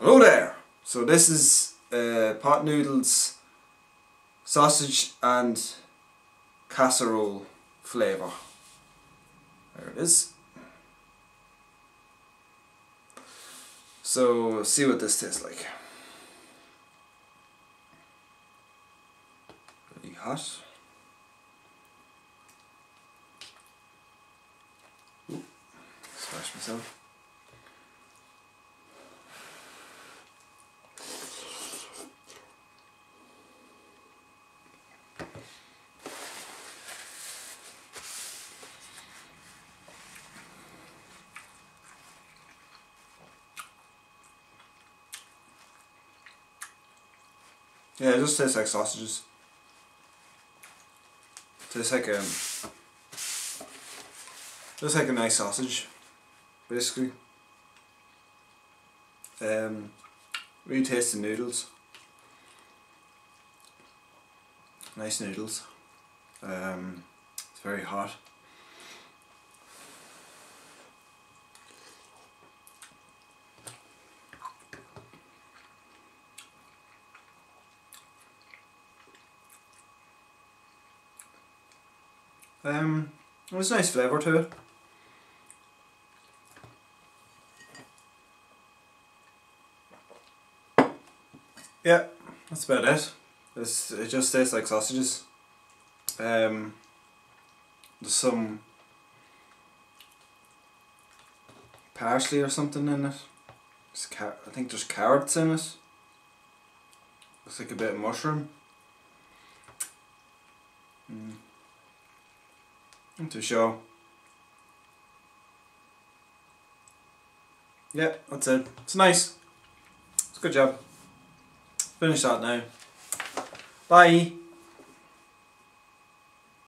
Hello there! So this is pot noodles, sausage and casserole flavour. There it is. So see what this tastes like. Really hot. Ooh, smash myself. Yeah, it just tastes like sausages. Tastes like just like a nice sausage, basically. Really tasty noodles. Nice noodles. It's very hot. There's a nice flavour to it. Yeah, that's about it. It just tastes like sausages. There's some parsley or something in it. I think there's carrots in it. Looks like a bit of mushroom. Not too sure. Yeah, that's it. It's nice. It's a good job. Finish that now. Bye.